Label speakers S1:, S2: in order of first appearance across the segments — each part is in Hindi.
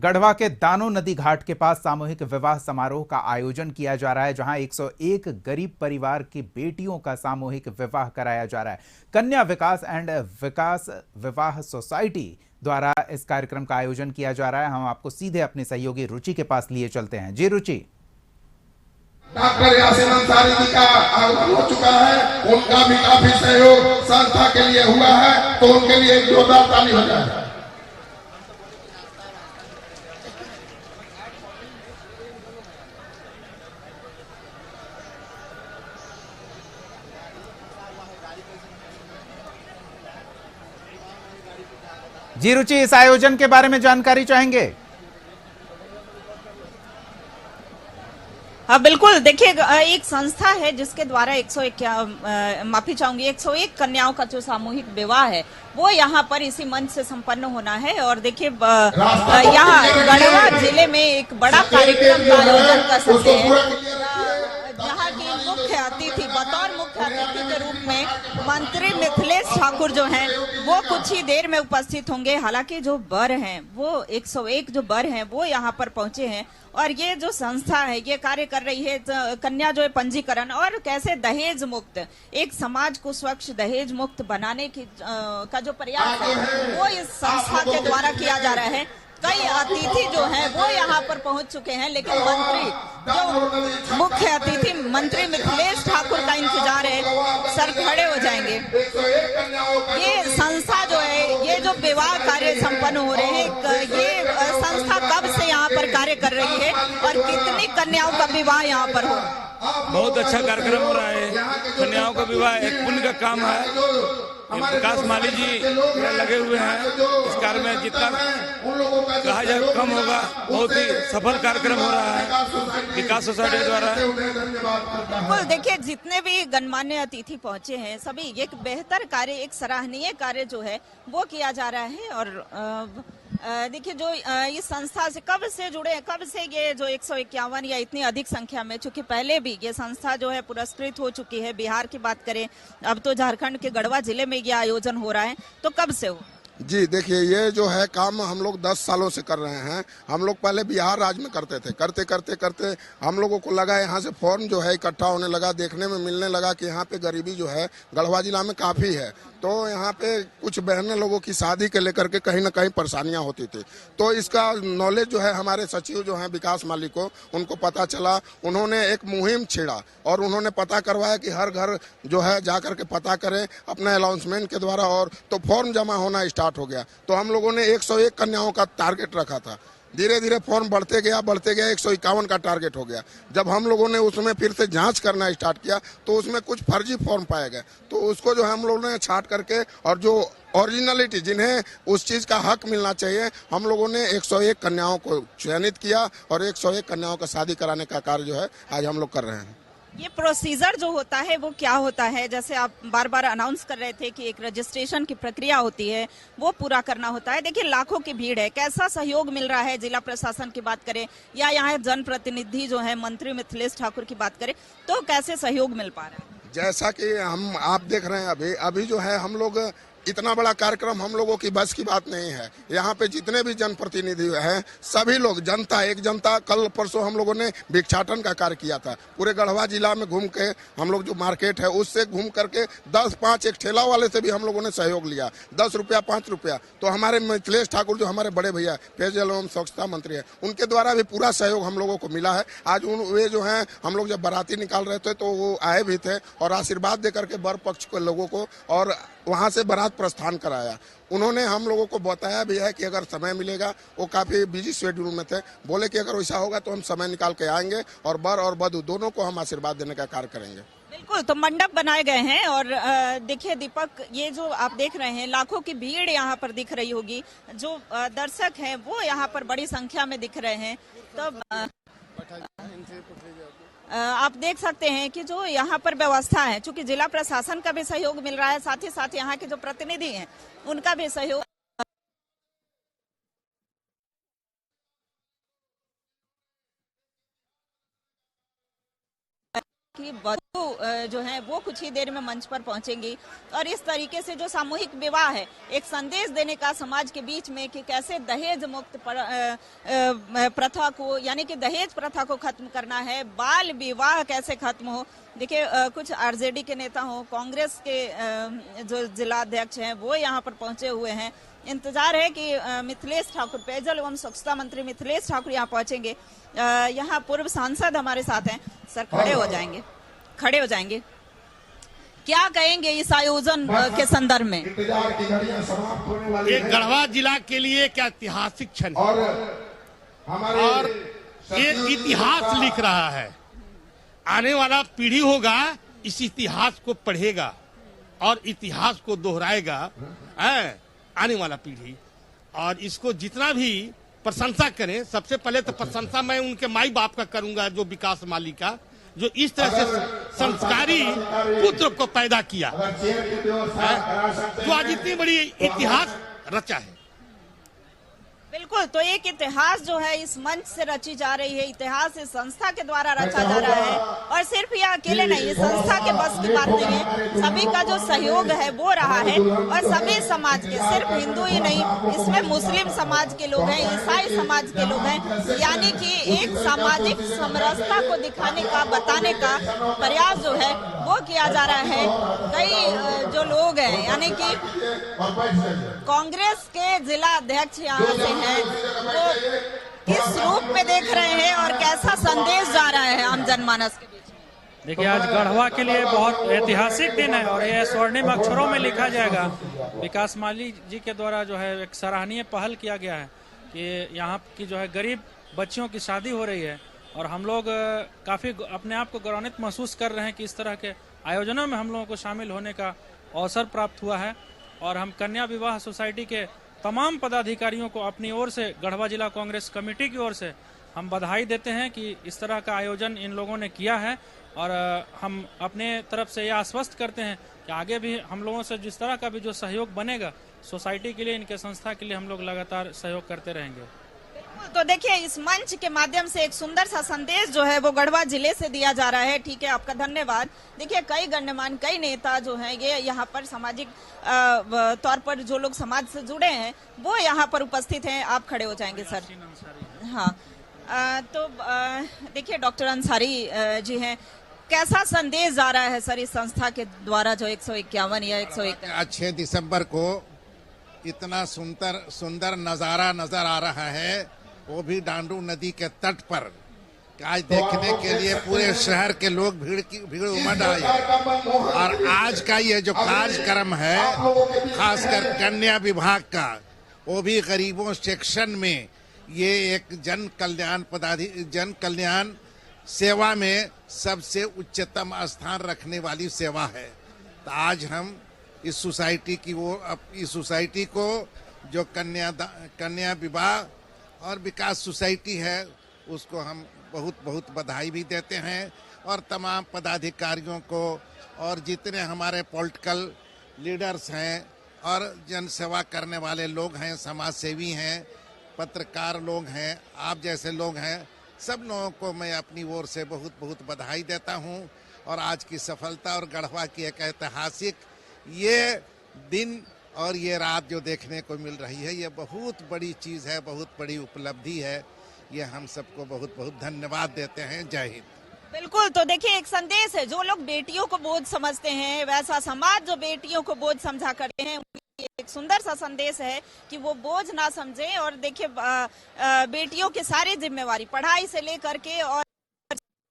S1: गढ़वा के दानो नदी घाट के पास सामूहिक विवाह समारोह का आयोजन किया जा रहा है, जहां 101 गरीब परिवार की बेटियों का सामूहिक विवाह कराया जा रहा है। कन्या विकास एंड विकास विवाह सोसाइटी द्वारा इस कार्यक्रम का आयोजन किया जा रहा है। हम आपको सीधे अपने सहयोगी रुचि के पास लिए चलते हैं। जी रुचि।
S2: डॉक्टर यासीन अंसारी जी का आगमन हो चुका है, उनका भी काफी सहयोग संस्था के लिए हुआ है, तो उनके लिए एक जोरदार ताली हो जाए।
S1: जी रुचि, इस आयोजन के बारे में जानकारी चाहेंगे?
S3: हाँ बिल्कुल, देखिए एक संस्था है जिसके द्वारा 101 माफी चाहूंगी 101 कन्याओं का जो सामूहिक विवाह है वो यहाँ पर इसी मंच से संपन्न होना है। और देखिए यहाँ गढ़वा जिले में एक बड़ा कार्यक्रम का आयोजन कर सकते हैं। यहाँ की मुख्य अतिथि, बतौर मुख्य अतिथि के रूप में मंत्री मिथिलेश ठाकुर जो हैं वो कुछ ही देर में उपस्थित होंगे। हालांकि जो वर हैं वो 101 जो वर हैं वो यहाँ पर पहुंचे हैं और ये जो संस्था है ये कार्य कर रही है कन्या जो है पंजीकरण और कैसे दहेज मुक्त, एक समाज को स्वच्छ दहेज मुक्त बनाने की का जो प्रयास है वो इस संस्था के द्वारा किया जा रहा है। कई अतिथि जो हैं वो यहाँ पर पहुंच चुके हैं, लेकिन मंत्री जो मुख्य अतिथि मंत्री मिथिलेश ठाकुर का इंतजार है। सर खड़े हो जाएंगे। ये संस्था जो है ये जो विवाह कार्य संपन्न हो रहे हैं, ये संस्था कब से यहाँ पर कार्य कर रही है और कितनी कन्याओं का विवाह यहाँ पर हो?
S4: बहुत अच्छा कार्यक्रम हो रहा है। कन्याओं का विवाह एक पुण्य का काम है। विकास माली जी लगे हुए हैं इस कार्य में, जितना कहा जाए कम होगा। बहुत ही सफल कार्यक्रम हो रहा है विकास सोसाइटी द्वारा।
S3: बिल्कुल, देखिए जितने भी गणमान्य अतिथि पहुंचे हैं सभी एक बेहतर कार्य, एक सराहनीय कार्य जो है वो किया जा रहा है। और देखिए जो इस संस्था से कब से जुड़े हैं, कब से ये जो 151 या इतनी अधिक संख्या में, चूंकि पहले भी ये संस्था जो है पुरस्कृत हो चुकी है। बिहार की बात करें, अब तो झारखंड के गढ़वा जिले में ये आयोजन हो रहा है, तो कब से हो?
S2: जी देखिए, ये जो है काम हम लोग 10 सालों से कर रहे हैं। हम लोग पहले बिहार राज्य में करते थे, करते करते करते हम लोगों को लगा यहाँ से फॉर्म जो है इकट्ठा होने लगा, देखने में मिलने लगा कि यहाँ पे गरीबी जो है गढ़वा जिला में काफ़ी है। तो यहाँ पे कुछ बहनें लोगों की शादी के लेकर के कहीं ना कहीं परेशानियाँ होती थी। तो इसका नॉलेज जो है हमारे सचिव जो हैं विकास माली को, उनको पता चला। उन्होंने एक मुहिम छेड़ा और उन्होंने पता करवाया कि हर घर जो है जा करके पता करें अपने अनाउंसमेंट के द्वारा, और तो फॉर्म जमा होना स्टार्ट हो गया। तो हम लोगों ने 101 कन्याओं का टारगेट रखा था। धीरे धीरे फॉर्म बढ़ते गया 151 का टारगेट हो गया। जब हम लोगों ने उसमें फिर से जांच करना स्टार्ट किया तो उसमें कुछ फर्जी फॉर्म पाए गए। तो उसको जो हम लोगों ने छांट करके और जो ओरिजिनलिटी, जिन्हें उस चीज़ का हक मिलना चाहिए, हम लोगों ने 101 कन्याओं को चयनित किया और 101 कन्याओं का शादी कराने का कार्य जो है आज हम लोग कर रहे हैं।
S3: ये प्रोसीजर जो होता है वो क्या होता है? जैसे आप बार बार अनाउंस कर रहे थे कि एक रजिस्ट्रेशन की प्रक्रिया होती है, वो पूरा करना होता है। देखिए लाखों की भीड़ है, कैसा सहयोग मिल रहा है? जिला प्रशासन की बात करें या यहाँ जनप्रतिनिधि जो है मंत्री मिथिलेश ठाकुर की बात करें तो कैसे सहयोग मिल पा रहा है?
S2: जैसा कि आप देख रहे हैं अभी जो है हम लोग, इतना बड़ा कार्यक्रम हम लोगों की बस की बात नहीं है। यहाँ पे जितने भी जनप्रतिनिधि हैं सभी लोग, जनता, एक जनता, कल परसों हम लोगों ने भिक्षाटन का कार्य किया था। पूरे गढ़वा जिला में घूम के हम लोग जो मार्केट है उससे घूम करके 10-5 एक ठेला वाले से भी हम लोगों ने सहयोग लिया, 10 रुपया 5 रुपया। तो हमारे मिथिलेश ठाकुर जो हमारे बड़े भैया पेयजल एवं स्वच्छता मंत्री है, उनके द्वारा भी पूरा सहयोग हम लोगों को मिला है। आज वे जो है हम लोग जब बाराती निकाल रहे थे तो वो आए भी थे और आशीर्वाद दे करके वर पक्ष के लोगों को और वहाँ से बारात प्रस्थान कराया। उन्होंने हम लोगों को बताया भी है कि अगर समय मिलेगा, वो काफ़ी बिजी शेड्यूल में थे, बोले कि अगर वैसा होगा तो हम समय निकाल के आएंगे और वर और वधू दोनों को हम आशीर्वाद देने का कार्य करेंगे।
S3: बिल्कुल, तो मंडप बनाए गए हैं और देखिए दीपक, ये जो आप देख रहे हैं लाखों की भीड़ यहाँ पर दिख रही होगी। जो दर्शक हैं वो यहाँ पर बड़ी संख्या में दिख रहे हैं। तो आप देख सकते हैं कि जो यहाँ पर व्यवस्था है, चूंकि जिला प्रशासन का भी सहयोग मिल रहा है, साथ ही साथ यहाँ के जो प्रतिनिधि हैं उनका भी सहयोग की जो है वो कुछ ही देर में मंच पर पहुंचेंगी और इस तरीके से जो सामूहिक विवाह है एक संदेश देने का समाज के बीच में कि कैसे दहेज मुक्त प्रथा को यानी कि दहेज प्रथा को खत्म करना है, बाल विवाह कैसे खत्म हो। देखिए कुछ आरजेडी के नेता हो, कांग्रेस के जो जिला अध्यक्ष हैं वो यहाँ पर पहुंचे हुए हैं। इंतजार है कि मिथिलेश ठाकुर, पेयजल एवं स्वच्छता मंत्री मिथिलेश ठाकुर यहाँ पहुंचेंगे। यहाँ पूर्व सांसद हमारे साथ हैं। सर खड़े हो जाएंगे, क्या कहेंगे इस आयोजन के संदर्भ में?
S5: ये गढ़वा जिला के लिए क्या ऐतिहासिक क्षण है और ये इतिहास लिख रहा है। आने वाला पीढ़ी होगा इस इतिहास को पढ़ेगा और इतिहास को दोहराएगा आने वाला पीढ़ी। और इसको जितना भी प्रशंसा करें, सबसे पहले तो प्रशंसा मैं उनके माई बाप का करूंगा, जो विकास माली का, जो इस तरह से संस्कारी पुत्र को पैदा किया, जो आज इतनी बड़ी इतिहास रचा है।
S3: बिल्कुल, तो एक इतिहास जो है इस मंच से रची जा रही है, इतिहास इस संस्था के द्वारा रचा जा रहा है। और सिर्फ यह अकेले नहीं, ये संस्था के बस की बात नहीं है, सभी का जो सहयोग है वो रहा है। और सभी समाज के, सिर्फ हिंदू ही नहीं, इसमें मुस्लिम समाज के लोग हैं, ईसाई समाज के लोग हैं, यानी कि एक सामाजिक समरसता को दिखाने का, बताने का प्रयास जो है वो किया जा रहा है। कई जो लोग हैं, यानी कि कांग्रेस के जिला अध्यक्ष यहाँ से हैं, वो किस रूप में देख रहे हैं और कैसा संदेश जा रहा है आम जनमानस के बीच?
S6: देखिए, आज गढ़वा के लिए बहुत ऐतिहासिक दिन है और यह स्वर्णिम अक्षरों में लिखा जाएगा। विकास माली जी के द्वारा जो है एक सराहनीय पहल किया गया है कि यहाँ की जो है गरीब बच्चियों की शादी हो रही है और हम लोग काफी अपने आप को गौरवान्वित महसूस कर रहे हैं कि इस तरह के आयोजनों में हम लोगों को शामिल होने का अवसर प्राप्त हुआ है। और हम कन्या विवाह सोसाइटी के तमाम पदाधिकारियों को अपनी ओर से, गढ़वा जिला कांग्रेस कमेटी की ओर से हम बधाई देते हैं कि इस तरह का आयोजन इन लोगों ने किया है। और हम अपने तरफ से यह आश्वस्त करते हैं कि आगे भी हम लोगों से जिस तरह का भी जो सहयोग बनेगा सोसाइटी के लिए, इनके संस्था के लिए, हम लोग लगातार सहयोग करते रहेंगे।
S3: तो देखिए, इस मंच के माध्यम से एक सुंदर सा संदेश जो है वो गढ़वा जिले से दिया जा रहा है। ठीक है, आपका धन्यवाद। देखिए, कई गण्यमान्य, कई नेता जो हैं ये यहाँ पर सामाजिक तौर पर जो लोग समाज से जुड़े हैं वो यहाँ पर उपस्थित हैं। आप खड़े हो जाएंगे सर। हाँ, तो देखिए डॉक्टर अंसारी जी हैं, कैसा संदेश जा रहा है सर इस संस्था के द्वारा जो 151 या 101
S5: 6 दिसंबर को इतना सुंदर नजारा नजर आ रहा है, वो भी डांडू नदी के तट पर। आज देखने के लिए पूरे शहर के लोग भीड़ उमड़ आई। और आज का ये जो कार्यक्रम है, खासकर कन्या विभाग का, वो भी गरीबों सेक्शन में, ये एक जन कल्याण सेवा में सबसे उच्चतम स्थान रखने वाली सेवा है। तो आज हम इस सोसाइटी को जो कन्या विवाह और विकास सोसाइटी है उसको हम बहुत बधाई भी देते हैं। और तमाम पदाधिकारियों को और जितने हमारे पॉलिटिकल लीडर्स हैं और जन सेवा करने वाले लोग हैं, समाज सेवी हैं, पत्रकार लोग हैं, आप जैसे लोग हैं, सब लोगों को मैं अपनी ओर से बहुत बधाई देता हूं। और आज की सफलता और गढ़वा की एक ऐतिहासिक ये दिन और ये रात जो देखने को मिल रही है, ये बहुत बड़ी चीज है, बहुत बड़ी उपलब्धि है। ये हम सबको बहुत धन्यवाद देते हैं। जय हिंद।
S3: बिल्कुल, तो देखिए एक संदेश है, जो लोग बेटियों को बोझ समझते हैं, वैसा समाज जो बेटियों को बोझ समझा करते हैं, एक सुंदर सा संदेश है कि वो बोझ ना समझें। और देखिए बेटियों की सारी जिम्मेवारी, पढ़ाई से लेकर के और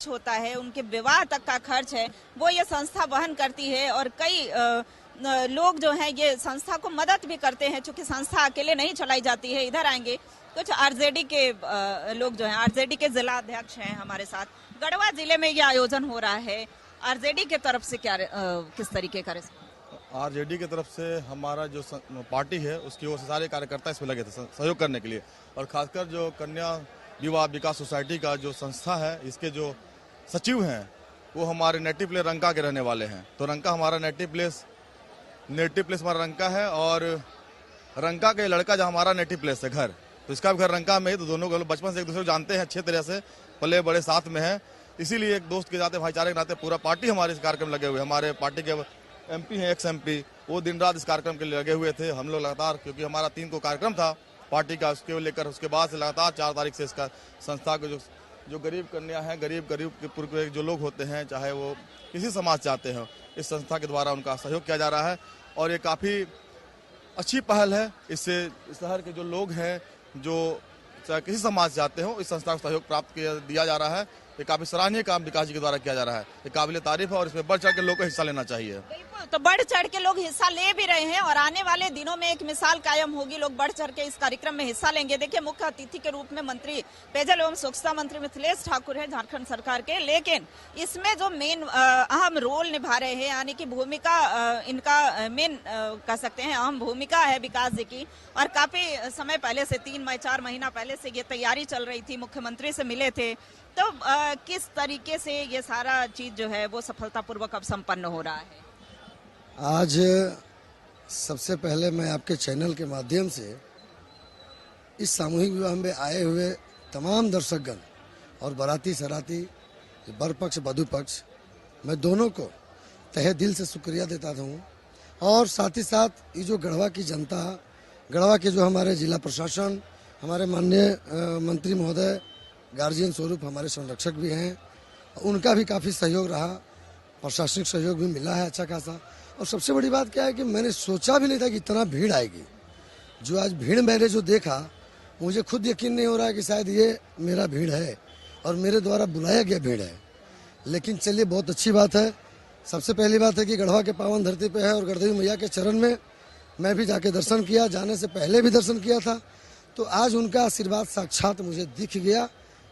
S3: होता है, उनके विवाह तक का खर्च है वो ये संस्था वहन करती है। और कई लोग जो हैं ये संस्था को मदद भी करते हैं, क्योंकि संस्था अकेले नहीं चलाई जाती है। इधर आएंगे कुछ आरजेडी के लोग जो हैं, आरजेडी के जिला अध्यक्ष हैं हमारे साथ। गढ़वा जिले में ये आयोजन हो रहा है, आरजेडी के तरफ से क्या किस तरीके का?
S7: आरजेडी की तरफ से हमारा जो पार्टी है उसकी ओर से सारे कार्यकर्ता इसमें लगे थे सहयोग करने के लिए। और खासकर जो कन्या विवाह विकास सोसाइटी का जो संस्था है, इसके जो सचिव हैं वो हमारे नेटिव प्लेस रंका के रहने वाले हैं। तो रंका हमारा नेटिव प्लेस हमारा रंका है और रंका का लड़का जो हमारा नेटिव प्लेस है घर, तो इसका भी घर रंका में है। तो दोनों बचपन से एक दूसरे को जानते हैं, अच्छे तरह से पले बड़े साथ में है। इसीलिए एक दोस्त के नाते, भाईचारे के नाते पूरा पार्टी हमारे इस कार्यक्रम लगे हुए। हमारे पार्टी के MP हैं, एक्स MP, वो दिन रात इस कार्यक्रम के लिए लगे हुए थे। हम लोग लगातार, क्योंकि हमारा 3 को कार्यक्रम था पार्टी का, उसके लेकर उसके बाद से लगातार 4 तारीख से इसका संस्था को जो गरीब कन्या है, गरीब के पूर्व जो लोग होते हैं, चाहे वो किसी समाज चाहते हैं, इस संस्था के द्वारा उनका सहयोग किया जा रहा है। और ये काफ़ी अच्छी पहल है। इससे शहर के जो लोग हैं, जो चाहे किसी समाज चाहते हो, इस संस्था को सहयोग प्राप्त दिया जा रहा है। ये काफी सराहनीय काम विकास जी के द्वारा किया जा रहा है। ये काबिल तारीफ है और इसमें बढ़ चढ़ के लोगों को हिस्सा लेना चाहिए।
S3: बिल्कुल, तो बढ़ चढ़ के लोग हिस्सा ले भी रहे हैं और आने वाले दिनों में एक मिसाल कायम होगी, लोग बढ़ चढ़ के इस कार्यक्रम में हिस्सा लेंगे। देखिए, मुख्य अतिथि के रूप में मंत्री पेयजल एवं स्वच्छता मंत्री मिथिलेश ठाकुर है झारखंड सरकार के, लेकिन इसमें जो मेन अहम रोल निभा रहे हैं, यानी कि भूमिका इनका मेन कह सकते हैं अहम भूमिका है विकास जी की। और काफी समय पहले से 4 महीना पहले से ये तैयारी चल रही थी, मुख्यमंत्री से मिले थे। तो किस तरीके से ये सारा चीज जो है वो सफलतापूर्वक अब संपन्न हो रहा है?
S8: आज सबसे पहले मैं आपके चैनल के माध्यम से इस सामूहिक विवाह में आए हुए तमाम दर्शकगण और बाराती सराती, वर पक्ष वधू पक्ष, मैं दोनों को तहे दिल से शुक्रिया देता हूँ। और साथ ही साथ ये जो गढ़वा की जनता, गढ़वा के जो हमारे जिला प्रशासन, हमारे माननीय मंत्री महोदय, गार्जियन स्वरूप हमारे संरक्षक भी हैं, उनका भी काफ़ी सहयोग रहा, प्रशासनिक सहयोग भी मिला है अच्छा खासा। और सबसे बड़ी बात क्या है कि मैंने सोचा भी नहीं था कि इतना भीड़ आएगी। जो आज भीड़ मैंने जो देखा, मुझे खुद यकीन नहीं हो रहा है कि शायद ये मेरा भीड़ है और मेरे द्वारा बुलाया गया भीड़ है। लेकिन चलिए, बहुत अच्छी बात है। सबसे पहली बात है कि गढ़वा के पावन धरती पे है और गढ़देवी मैया के चरण में मैं भी जाके दर्शन किया, जाने से पहले भी दर्शन किया था। तो आज उनका आशीर्वाद साक्षात मुझे दिख गया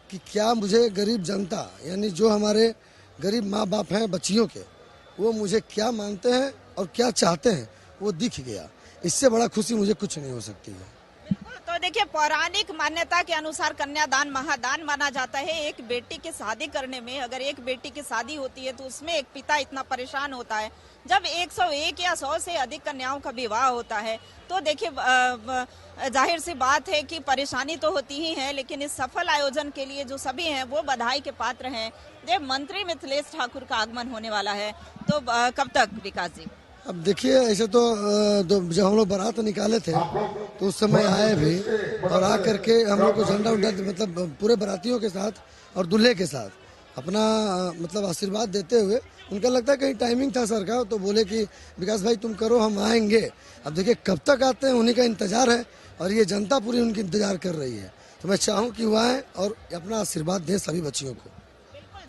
S8: कि क्या मुझे गरीब जनता, यानी जो हमारे गरीब माँ बाप हैं बच्चियों के, वो मुझे क्या मानते हैं और क्या चाहते हैं, वो दिख गया। इससे बड़ा खुशी मुझे कुछ नहीं हो सकती है।
S3: तो देखिए, पौराणिक मान्यता के अनुसार कन्यादान महादान माना जाता है। एक बेटी की शादी करने में, अगर एक बेटी की शादी होती है तो उसमें एक पिता इतना परेशान होता है। जब 101 या 100 से अधिक कन्याओं का विवाह होता है तो देखिए, जाहिर सी बात है कि परेशानी तो होती ही है, लेकिन इस सफल आयोजन के लिए जो सभी हैं वो बधाई के पात्र हैं। जब मंत्री मिथिलेश ठाकुर का आगमन होने वाला है तो कब तक विकास जी?
S8: अब देखिए, ऐसे तो जब हम लोग बारात निकाले थे तो उस समय आए भी और आ करके हम लोग को झंडा उंडा, मतलब पूरे बारातियों के साथ और दूल्हे के साथ अपना मतलब आशीर्वाद देते हुए, उनका लगता है कहीं टाइमिंग था सर का, तो बोले कि विकास भाई तुम करो, हम आएंगे। अब देखिए कब तक आते हैं, उन्हीं का इंतजार है और ये जनता पूरी उनकी इंतजार कर रही है। तो मैं चाहूँ कि वो आए और अपना आशीर्वाद दें सभी बच्चियों को।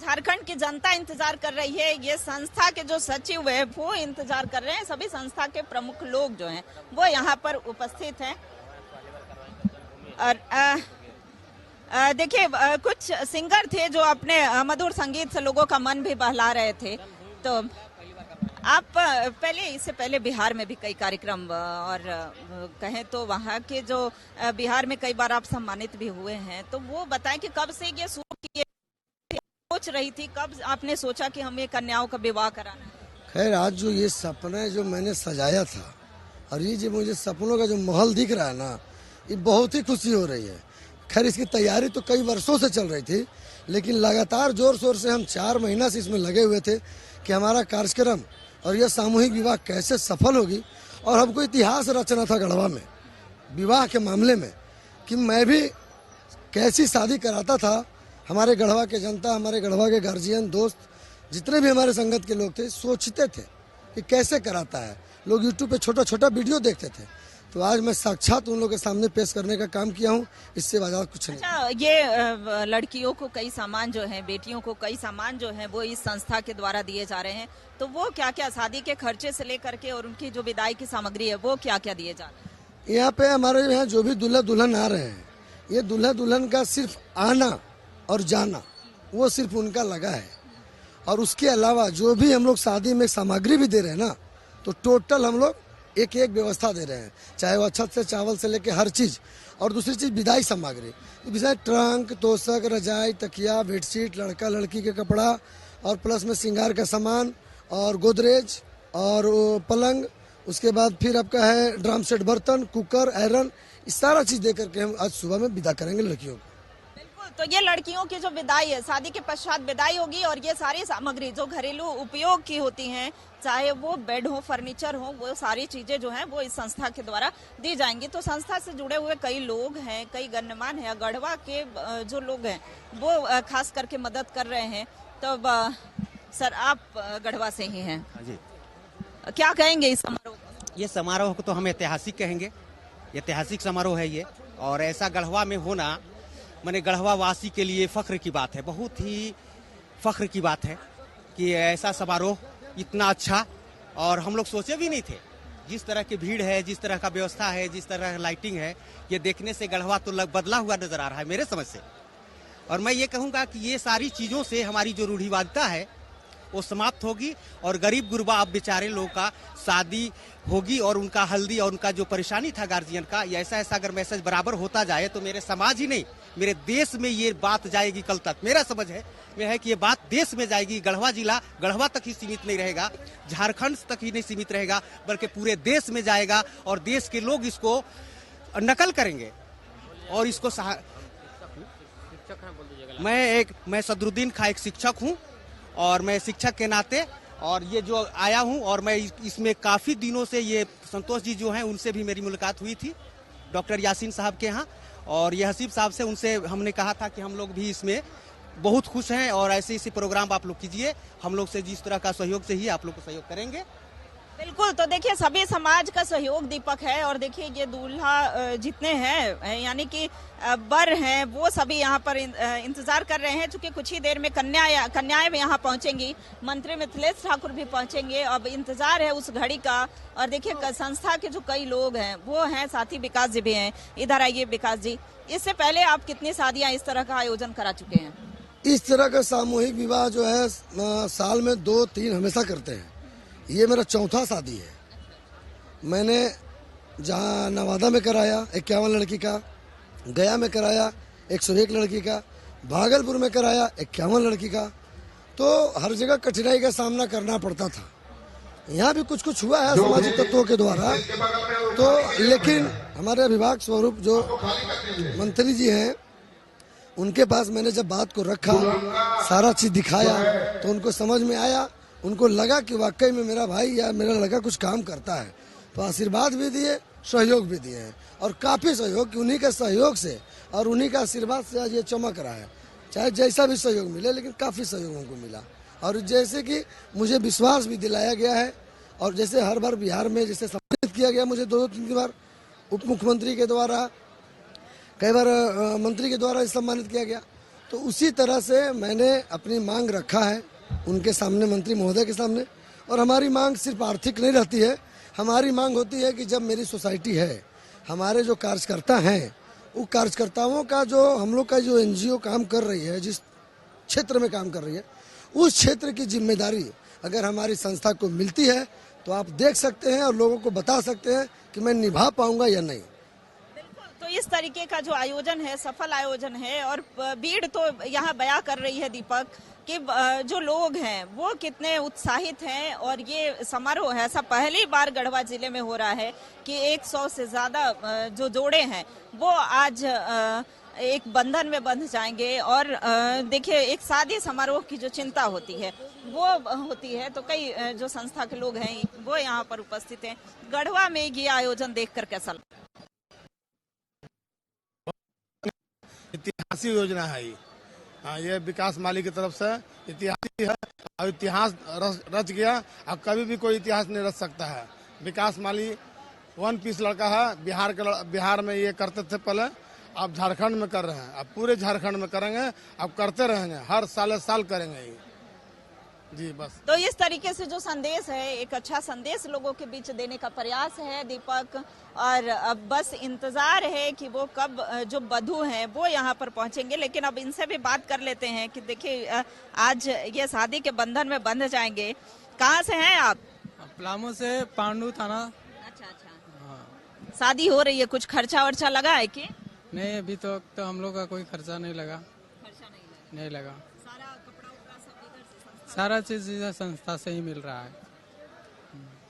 S3: झारखंड की जनता इंतजार कर रही है, ये संस्था के जो सचिव है वो इंतजार कर रहे हैं, सभी संस्था के प्रमुख लोग जो हैं वो यहाँ पर उपस्थित हैं। और देखिए, कुछ सिंगर थे जो अपने मधुर संगीत से लोगों का मन भी बहला रहे थे। तो आप इससे पहले बिहार में भी कई कार्यक्रम और कहें तो वहाँ के जो बिहार में कई बार आप सम्मानित भी हुए हैं, तो वो बताएं कि कब से ये शुरू किए, सोच रही थी, कब आपने सोचा कि हमें कन्याओं का विवाह कराना है?
S8: खैर, आज जो ये सपना जो मैंने सजाया था और ये जो मुझे सपनों का जो महल दिख रहा है ना, ये बहुत ही खुशी हो रही है। खैर, इसकी तैयारी तो कई वर्षों से चल रही थी, लेकिन लगातार जोर शोर से हम 4 महीना से इसमें लगे हुए थे कि हमारा कार्यक्रम और यह सामूहिक विवाह कैसे सफल होगी। और हमको इतिहास रचना था गढ़वा में विवाह के मामले में, कि मैं भी कैसी शादी कराता था। हमारे गढ़वा के जनता, हमारे गढ़वा के गार्जियन, दोस्त, जितने भी हमारे संगत के लोग थे, सोचते थे कि कैसे कराता है। लोग यूट्यूब पे छोटा छोटा वीडियो देखते थे, तो आज मैं साक्षात उन लोगों के सामने पेश करने का काम किया हूँ। इससे ज्यादा कुछ नहीं।
S3: अच्छा, ये लड़कियों को कई सामान जो है, बेटियों को कई सामान जो है वो इस संस्था के द्वारा दिए जा रहे हैं, तो वो क्या क्या, शादी के खर्चे से लेकर के और उनकी जो विदाई की सामग्री है वो क्या क्या दिए जा रहे हैं?
S8: यहाँ पे हमारे यहाँ जो भी दूल्हा दुल्हन आ रहे हैं, ये दूल्हा दुल्हन का सिर्फ आना और जाना वो सिर्फ उनका लगा है। और उसके अलावा जो भी हम लोग शादी में सामग्री भी दे रहे हैं ना, तो टोटल हम लोग एक एक व्यवस्था दे रहे हैं, चाहे वो अक्षत से चावल से लेके हर चीज। और दूसरी चीज विदाई सामग्री, विदाई ट्रंक, तोशक, रजाई, तकिया, बेडशीट, लड़का लड़की के कपड़ा और प्लस में श्रृंगार का सामान और गोदरेज और पलंग, उसके बाद फिर आपका है ड्रम सेट, बर्तन, कुकर, आयरन, इस सारा चीज दे करके हम आज सुबह में विदा करेंगे लड़कियों को।
S3: तो ये लड़कियों की जो विदाई है, शादी के पश्चात विदाई होगी और ये सारी सामग्री जो घरेलू उपयोग की होती हैं, चाहे वो बेड हो, फर्नीचर हो, वो सारी चीजें जो हैं वो इस संस्था के द्वारा दी जाएंगी। तो संस्था से जुड़े हुए कई लोग हैं, कई गणमान्य हैं, गढ़वा के जो लोग हैं वो खास करके मदद कर रहे हैं। तो सर, आप गढ़वा से ही हैं
S9: जी,
S3: क्या कहेंगे इस समारोह को?
S9: ये समारोह को तो हम ऐतिहासिक कहेंगे। ऐतिहासिक समारोह है ये, और ऐसा गढ़वा में होना माने गढ़वा वासी के लिए फख्र की बात है, बहुत ही फख्र की बात है कि ऐसा समारोह इतना अच्छा, और हम लोग सोचे भी नहीं थे। जिस तरह की भीड़ है, जिस तरह का व्यवस्था है, जिस तरह लाइटिंग है, ये देखने से गढ़वा तो बदला हुआ नजर आ रहा है मेरे समझ से। और मैं ये कहूँगा कि ये सारी चीज़ों से हमारी जो रूढ़िवादिता है वो समाप्त होगी, और गरीब गुरबा अब बेचारे लोगों का शादी होगी, और उनका हल्दी और उनका जो परेशानी था गार्जियन का, ऐसा अगर मैसेज बराबर होता जाए तो मेरे समाज ही नहीं, मेरे देश में ये बात जाएगी कल तक। मेरा समझ है कि ये बात देश में जाएगी। गढ़वा जिला गढ़वा तक ही सीमित नहीं रहेगा, झारखंड तक ही नहीं सीमित रहेगा, बल्कि पूरे देश में जाएगा, और देश के लोग इसको नकल करेंगे और इसको मैं सदरुद्दीन खां एक शिक्षक हूँ, और मैं शिक्षक के नाते और ये जो आया हूँ, और मैं इसमें काफ़ी दिनों से ये संतोष जी जो हैं उनसे भी मेरी मुलाकात हुई थी, डॉक्टर यासीन साहब के यहाँ, और ये हसीब साहब से, उनसे हमने कहा था कि हम लोग भी इसमें बहुत खुश हैं, और ऐसे प्रोग्राम आप लोग कीजिए, हम लोग से जिस तरह का सहयोग से ही आप लोग को सहयोग करेंगे।
S3: बिल्कुल। तो देखिए, सभी समाज का सहयोग दीपक है, और देखिए ये दूल्हा जितने हैं, यानी कि बर हैं, वो सभी यहाँ पर इंतजार कर रहे हैं। चूंकि कुछ ही देर में कन्याएं भी यहाँ पहुंचेंगी, मंत्री मिथिलेश ठाकुर भी पहुंचेंगे। अब इंतजार है उस घड़ी का। और देखिए संस्था के जो कई लोग हैं वो हैं, साथी विकास जी भी हैं। इधर आइए विकास जी, इससे पहले आप कितनी शादियां इस तरह का आयोजन करा चुके हैं?
S8: इस तरह का सामूहिक विवाह जो है साल में 2-3 हमेशा करते हैं। ये मेरा चौथा शादी है। मैंने जहाँ नवादा में कराया 51 लड़की का, गया में कराया 101 लड़की का, भागलपुर में कराया 51 लड़की का। तो हर जगह कठिनाई का सामना करना पड़ता था। यहाँ भी कुछ हुआ है सामाजिक तत्वों के द्वारा, तो लेकिन हमारे अभिभावक स्वरूप जो मंत्री जी हैं, उनके पास मैंने जब बात को रखा, सारा चीज दिखाया, तो उनको समझ में आया। उनको लगा कि वाकई में मेरा भाई या मेरा लड़का कुछ काम करता है, तो आशीर्वाद भी दिए, सहयोग भी दिए हैं, और काफ़ी सहयोग कि उन्हीं के सहयोग से और उन्हीं का आशीर्वाद से आज ये चमक रहा है। चाहे जैसा भी सहयोग मिले, लेकिन काफ़ी सहयोग हमको मिला। और जैसे कि मुझे विश्वास भी दिलाया गया है, और जैसे हर बार बिहार में जैसे सम्मानित किया गया मुझे 2-3 बार, उप मुख्यमंत्री के द्वारा, कई बार मंत्री के द्वारा सम्मानित किया गया, तो उसी तरह से मैंने अपनी मांग रखा है उनके सामने, मंत्री महोदय के सामने। और हमारी मांग सिर्फ आर्थिक नहीं रहती है, हमारी मांग होती है कि जब मेरी सोसाइटी है, हमारे जो कार्यकर्ता हैं, वो कार्यकर्ताओं का जो हम लोग का जो NGO काम कर रही है, जिस क्षेत्र में काम कर रही है, उस क्षेत्र की जिम्मेदारी अगर हमारी संस्था को मिलती है तो आप देख सकते हैं और लोगों को बता सकते हैं कि मैं निभा पाऊंगा या नहीं।
S3: तो इस तरीके का जो आयोजन है, सफल आयोजन है, और भीड़ तो यहाँ बयां कर रही है दीपक कि जो लोग हैं वो कितने उत्साहित हैं। और ये समारोह है, ऐसा पहली बार गढ़वा जिले में हो रहा है कि 100 से ज्यादा जो जोड़े हैं वो आज एक बंधन में बंध जाएंगे। और देखिए, एक शादी समारोह की जो चिंता होती है वो होती है, तो कई जो संस्था के लोग हैं वो यहाँ पर उपस्थित हैं। गढ़वा में ये आयोजन देखकर कैसा लगा?
S10: ऐतिहासिक योजना है ये। हाँ, ये विकास माली की तरफ से इतिहास है, और इतिहास रच गया, अब कभी भी कोई इतिहास नहीं रच सकता है। विकास माली 1 पीस लड़का है। बिहार में ये करते थे पहले, अब झारखंड में कर रहे हैं, अब पूरे झारखंड में करेंगे, अब करते रहेंगे, हर साल करेंगे ये जी। बस
S3: तो इस तरीके से जो संदेश है, एक अच्छा संदेश लोगों के बीच देने का प्रयास है दीपक। और अब बस इंतजार है कि वो कब जो वधू हैं वो यहाँ पर पहुंचेंगे। लेकिन अब इनसे भी बात कर लेते हैं कि देखिए, आज ये शादी के बंधन में बंध जाएंगे। कहाँ से हैं आप?
S6: पलामू से, पांडू थाना।
S3: अच्छा। हाँ। शादी हो रही है, कुछ खर्चा वर्चा लगा है कि
S6: नहीं? अभी तो हम लोग का कोई खर्चा नहीं लगा। नहीं लगा।
S3: सारा कपड़ा उपड़ा सब इधर से,
S6: सारा चीज संस्था से ही मिल रहा है।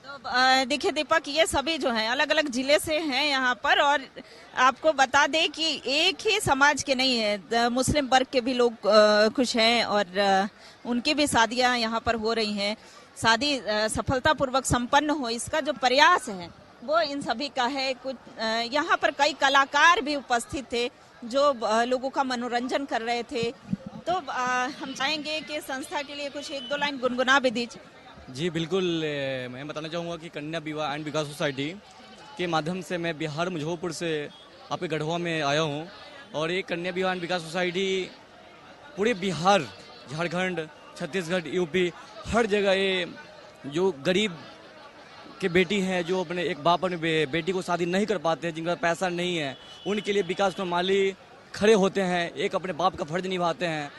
S3: तो तो देखिए दीपक, ये सभी जो हैं अलग अलग जिले से हैं यहाँ पर, और आपको बता दें कि एक ही समाज के नहीं है, मुस्लिम वर्ग के भी लोग कुछ हैं और उनकी भी शादियां यहाँ पर हो रही हैं। शादी सफलतापूर्वक संपन्न हो, इसका जो प्रयास है वो इन सभी का है। कुछ यहाँ पर कई कलाकार भी उपस्थित थे जो लोगों का मनोरंजन कर रहे थे। तो हम चाहेंगे कि संस्था के लिए कुछ 1-2 लाइन गुनगुना भी दीजिए।
S11: जी बिल्कुल, मैं बताना चाहूँगा कि कन्या विवाह एंड विकास सोसाइटी के माध्यम से मैं बिहार मुजफ्फरपुर से आपके गढ़वा में आया हूँ, और ये कन्या विवाह एंड विकास सोसाइटी पूरे बिहार, झारखंड, छत्तीसगढ़, यूपी, हर जगह ये जो गरीब के बेटी हैं, जो अपने एक बाप अपने बेटी को शादी नहीं कर पाते हैं, जिनका पैसा नहीं है, उनके लिए विकास कुमार माली खड़े होते हैं, एक अपने बाप का फर्ज निभाते हैं।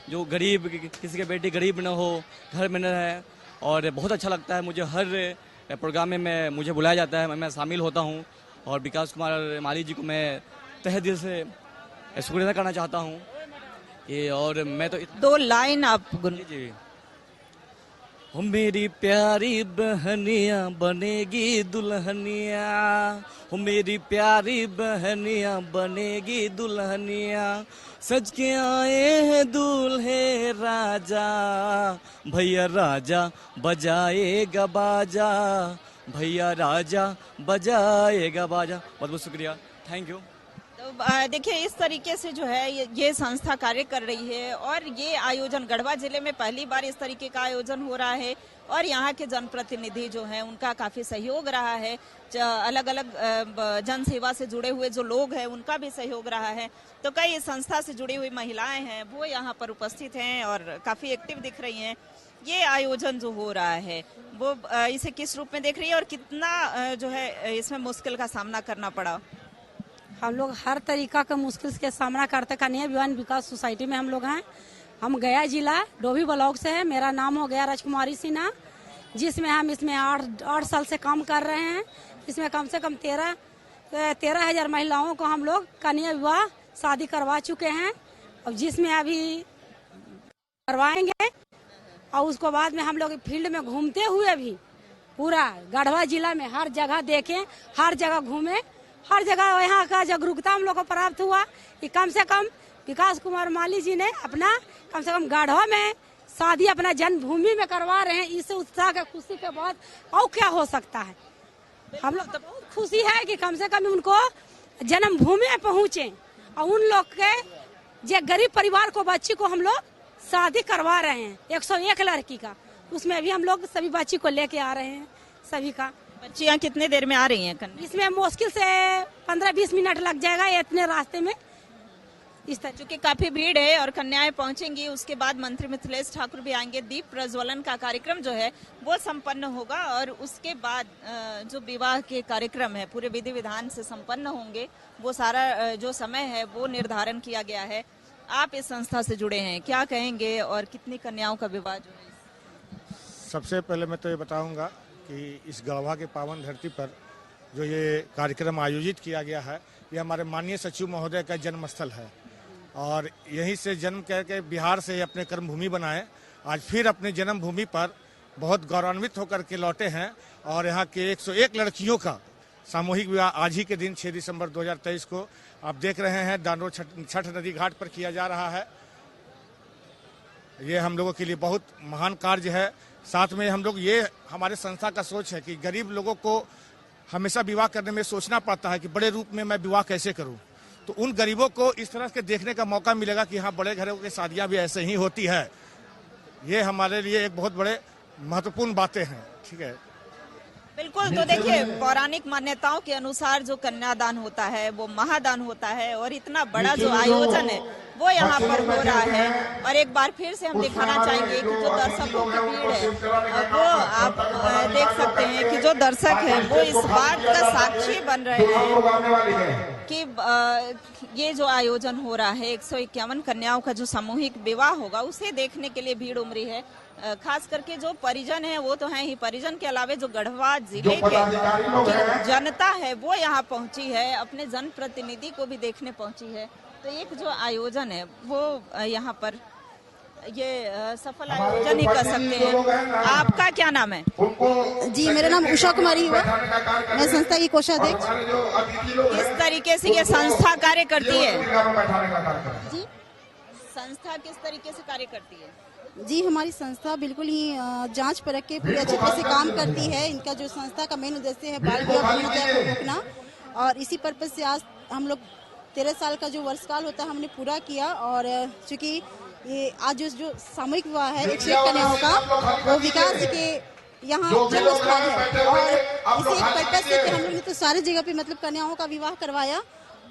S11: जो गरीब, किसी के बेटी गरीब न हो, घर में न रहे, और बहुत अच्छा लगता है मुझे। हर प्रोग्राम में मुझे बुलाया जाता है, मैं शामिल होता हूं, और विकास कुमार माली जी को मैं तहे दिल से शुक्रिया करना चाहता हूं। ये और मैं तो
S3: 2 लाइन आप
S11: जी। हो मेरी प्यारी बहनिया बनेगी दुल्हनिया, हो मेरी प्यारी बहनिया बनेगी दुल्हनिया, सज के आए हैं दूल्हे राजा, भैया राजा बजाएगा बाजा, भैया राजा बजाएगा बाजा। बहुत बहुत शुक्रिया, थैंक यू।
S3: तो देखिए, इस तरीके से जो है ये संस्था कार्य कर रही है, और ये आयोजन गढ़वा जिले में पहली बार इस तरीके का आयोजन हो रहा है, और यहाँ के जनप्रतिनिधि जो हैं उनका काफी सहयोग रहा है। अलग अलग जन सेवा से जुड़े हुए जो लोग हैं उनका भी सहयोग रहा है। तो कई संस्था से जुड़ी हुई महिलाएं हैं वो यहाँ पर उपस्थित हैं और काफी एक्टिव दिख रही हैं। ये आयोजन जो हो रहा है वो इसे किस रूप में देख रही है, और कितना जो है इसमें मुश्किल का सामना करना पड़ा?
S12: हम लोग हर तरीका का मुश्किल के सामना करते। कन्या विवाह विकास सोसाइटी में हम लोग हैं। हम गया जिला डोभी ब्लॉक से है। मेरा नाम हो गया राजकुमारी सिन्हा, जिसमें हम इसमें 8 साल से काम कर रहे हैं। इसमें कम से कम 13,000 महिलाओं को हम लोग कन्या विवाह शादी करवा चुके हैं, और जिसमें अभी करवाएंगे। और उसको बाद में हम लोग फील्ड में घूमते हुए भी पूरा गढ़वा जिला में हर जगह देखें, हर जगह घूमे, हर जगह यहाँ का जागरूकता हम लोग को प्राप्त हुआ कि कम से कम विकास कुमार माली जी ने अपना कम से कम गढ़वा में शादी अपना जन्मभूमि में करवा रहे हैं। इस उत्साह के खुशी के बाद और क्या हो सकता है। हम लोग तो बहुत खुशी है कि कम से कम उनको जन्मभूमि में पहुँचे, और उन लोग के जो गरीब परिवार को बच्ची को हम लोग शादी करवा रहे हैं। 101 लड़की का, उसमें भी हम लोग सभी बच्ची को लेके आ रहे हैं। सभी का
S3: बच्चियाँ कितने देर में आ रही हैं?
S12: इसमें मुश्किल से 15-20 मिनट लग जाएगा इतने रास्ते में।
S3: इस तरह चूंकि काफी भीड़ है और कन्याएं पहुंचेंगी, उसके बाद मंत्री मिथिलेश ठाकुर भी आएंगे। दीप प्रज्वलन का कार्यक्रम जो है वो संपन्न होगा, और उसके बाद जो विवाह के कार्यक्रम है पूरे विधि विधान से संपन्न होंगे। वो सारा जो समय है वो निर्धारण किया गया है। आप इस संस्था से जुड़े हैं, क्या कहेंगे, और कितनी कन्याओं का विवाह जो है?
S13: सबसे पहले मैं तो ये बताऊंगा कि इस गढ़वा के पावन धरती पर जो ये कार्यक्रम आयोजित किया गया है, ये हमारे माननीय सचिव महोदय का जन्मस्थल है, और यहीं से जन्म करके बिहार से अपने कर्मभूमि बनाए। आज फिर अपने जन्मभूमि पर बहुत गौरवान्वित होकर के लौटे हैं, और यहाँ के 101 लड़कियों का सामूहिक विवाह आज ही के दिन 6 दिसंबर 2023 को आप देख रहे हैं दानोर छठ नदी घाट पर किया जा रहा है। ये हम लोगों के लिए बहुत महान कार्य है। साथ में हम लोग, ये हमारे संस्था का सोच है कि गरीब लोगों को हमेशा विवाह करने में सोचना पड़ता है कि बड़े रूप में मैं विवाह कैसे करूं, तो उन गरीबों को इस तरह के देखने का मौका मिलेगा कि हाँ, बड़े घरों की शादियां भी ऐसे ही होती है। ये हमारे लिए एक बहुत बड़े महत्वपूर्ण बातें हैं। ठीक है,
S3: बिल्कुल। तो देखिए, पौराणिक मान्यताओं के अनुसार जो कन्यादान होता है वो महादान होता है, और इतना बड़ा जो आयोजन है वो यहाँ पर हो रहा है। और एक बार फिर से हम दिखाना चाहेंगे कि जो दर्शकों की भीड़ है वो आप देख सकते हैं कि जो दर्शक है वो इस बात का साक्षी बन रहे हैं कि ये जो आयोजन हो रहा है 151 कन्याओं का जो सामूहिक विवाह होगा उसे देखने के लिए भीड़ उमड़ी है। खास करके जो परिजन है वो तो हैं ही, परिजन के अलावे जो गढ़वा जिले के जनता है वो यहाँ पहुंची है, अपने जनप्रतिनिधि को भी देखने पहुंची है। तो एक जो आयोजन है वो यहाँ पर ये सफल आयोजन ही कर सकते हैं। आपका क्या नाम है?
S14: जी, मेरा नाम उषा कुमारी हुआ, मैं संस्था की कोषाध्यक्ष।
S3: किस तरीके से ये संस्था कार्य करती है?
S14: जी,
S3: संस्था किस तरीके से कार्य करती है?
S14: जी, हमारी संस्था बिल्कुल ही जांच परख के पूरे अच्छे तरह से काम करती है। इनका जो संस्था का मेन उद्देश्य है बाल विवाह भ्रूण हत्या को रोकना, और इसी पर्पज से आज हम लोग 13 साल का जो वर्षकाल होता है हमने पूरा किया। और चूंकि ये आज जो सामूहिक विवाह है 101 कन्याओं का, वो विकास जी के यहाँ जन्म स्थान है, और इसी एक पर्पज से कि हम लोग ने तो सारी जगह पे मतलब कन्याओं का विवाह करवाया,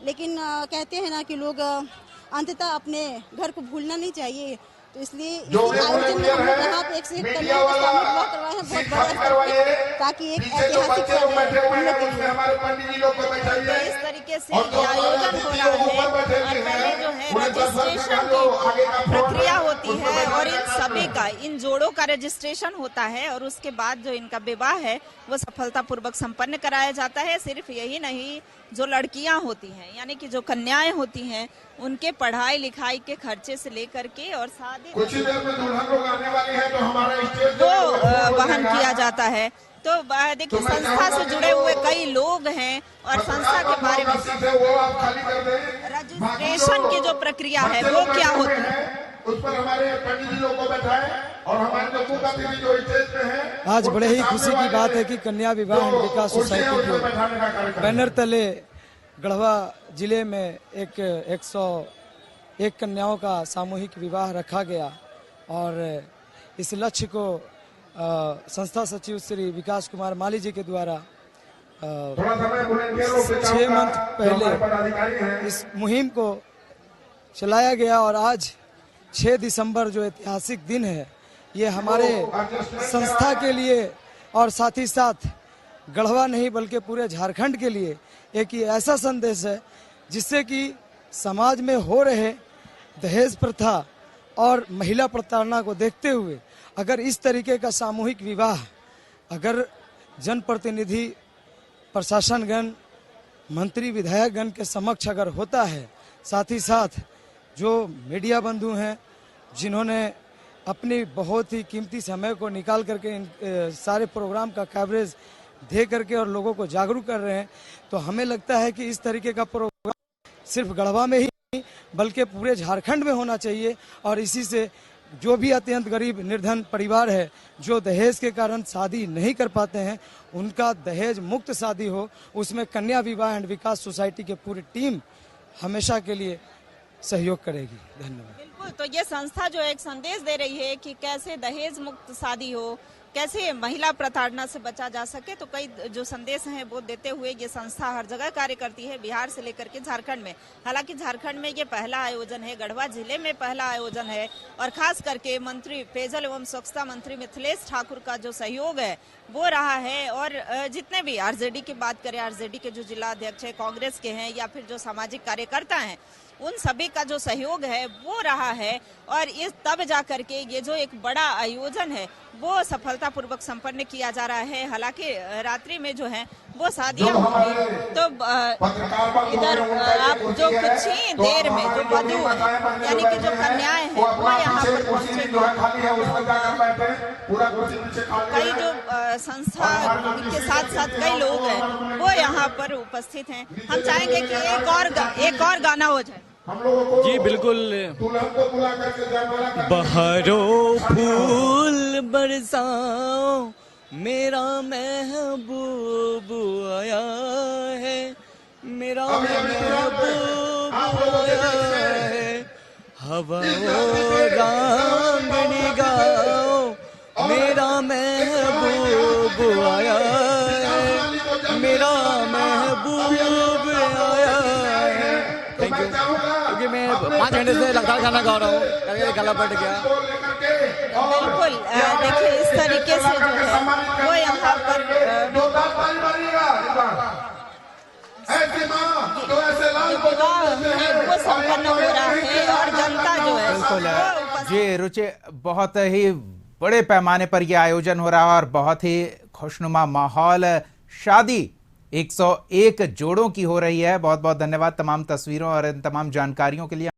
S14: लेकिन कहते हैं ना कि लोग अंततः अपने घर को भूलना नहीं चाहिए, तो इसलिए इसी आयोजन में हम लोग यहाँ पे 101 कन्याओं का सामूहिक विवाह करवाए हैं बहुत बड़ा स्तर पे, ताकि एक ऐतिहासिक क्षण है हम लोग के लिए।
S3: तो इस तरीके से ये आयोजन हो रहा है, और पहले जो है रजिस्ट्रेशन की प्रक्रिया होती है, और इन सभी का, इन जोड़ों का रजिस्ट्रेशन होता है, और उसके बाद जो इनका विवाह है वो सफलतापूर्वक संपन्न कराया जाता है। सिर्फ यही नहीं, जो लड़कियां होती हैं यानी कि जो कन्याएं होती हैं, उनके पढ़ाई लिखाई के खर्चे से लेकर के और शादी
S2: कुछ ही देर में दुल्हन लोग आने वाली है, तो हमारा स्टेज
S3: वो वहन किया जाता है। तो देखिए, संस्था से जुड़े हुए कई लोग हैं, और संस्था के बारे में रजिस्ट्रेशन की जो प्रक्रिया है वो क्या होती है,
S2: उस पर हमारे पंडित जी लोग को बैठाएं, और हमारे जो मुख्य अतिथि जो स्टेज पे हैं।
S15: आज बड़े ही खुशी की बात है कि कन्या विवाह एवं विकास सोसाइटी के बैनर तले गढ़वा जिले में एक 101 कन्याओं का सामूहिक विवाह रखा गया, और इस लक्ष्य को संस्था सचिव श्री विकास कुमार माली जी के द्वारा 6 मंथ पहले इस मुहिम को चलाया गया, और आज 6 दिसंबर जो ऐतिहासिक दिन है, ये हमारे संस्था के लिए और साथ ही साथ गढ़वा नहीं बल्कि पूरे झारखंड के लिए एक ये ऐसा संदेश है जिससे कि समाज में हो रहे दहेज प्रथा और महिला प्रताड़ना को देखते हुए अगर इस तरीके का सामूहिक विवाह अगर जनप्रतिनिधि, प्रशासनगण, मंत्री, विधायकगण के समक्ष अगर होता है, साथ ही साथ जो मीडिया बंधु हैं जिन्होंने अपनी बहुत ही कीमती समय को निकाल करके इन सारे प्रोग्राम का कवरेज दे करके और लोगों को जागरूक कर रहे हैं, तो हमें लगता है कि इस तरीके का प्रोग्राम सिर्फ गढ़वा में ही नहीं बल्कि पूरे झारखंड में होना चाहिए। और इसी से जो भी अत्यंत गरीब निर्धन परिवार है जो दहेज के कारण शादी नहीं कर पाते हैं, उनका दहेज मुक्त शादी हो, उसमें कन्या विवाह एंड विकास सोसाइटी की पूरी टीम हमेशा के लिए सहयोग करेगी। धन्यवाद।
S3: बिल्कुल, तो ये संस्था जो एक संदेश दे रही है कि कैसे दहेज मुक्त शादी हो, कैसे महिला प्रताड़ना से बचा जा सके, तो कई जो संदेश हैं वो देते हुए ये संस्था हर जगह कार्य करती है, बिहार से लेकर के झारखंड में। हालांकि झारखंड में ये पहला आयोजन है, गढ़वा जिले में पहला आयोजन है, और खास करके मंत्री पेयजल एवं स्वच्छता मंत्री मिथिलेश ठाकुर का जो सहयोग है वो रहा है। और जितने भी आरजेडी की बात करें, आरजेडी के जो जिला अध्यक्ष है, कांग्रेस के हैं या फिर जो सामाजिक कार्यकर्ता हैं, उन सभी का जो सहयोग है वो रहा है, और इस तब जा करके ये जो एक बड़ा आयोजन है वो सफलतापूर्वक संपन्न किया जा रहा है। हालांकि रात्रि में जो है वो शादियां होंगी, तो इधर आप जो कुछ ही देर में जो वधू है यानी कि जो कन्याएं हैं वो यहाँ पर पहुंचेंगी। कई जो संस्था के साथ साथ कई लोग हैं वो यहाँ पर उपस्थित हैं। हम चाहेंगे कि एक और गाना हो जाए।
S11: जी बिल्कुल। बहारो फूल बरसाओ, मेरा महबूब आया है, मेरा महबूब आया है, हवाओं रांगनी गाओ, मेरा महबूब आया है, मेरा महबूब आया है। Thank you. क्योंकि मैं 5 घंटे से लगातार गाना गा रहा हूँ, गला बैठ गया।
S3: बिल्कुल, देखिए इस तरीके से जो है वो यहाँ पर वो संपन्न हो रहा है, और जनता जो है
S1: बिल्कुल ये रुचि बहुत ही बड़े पैमाने पर यह आयोजन हो रहा है और बहुत ही खुशनुमा माहौल, शादी 101 जोड़ों की हो रही है। बहुत बहुत धन्यवाद तमाम तस्वीरों और इन तमाम जानकारियों के लिए।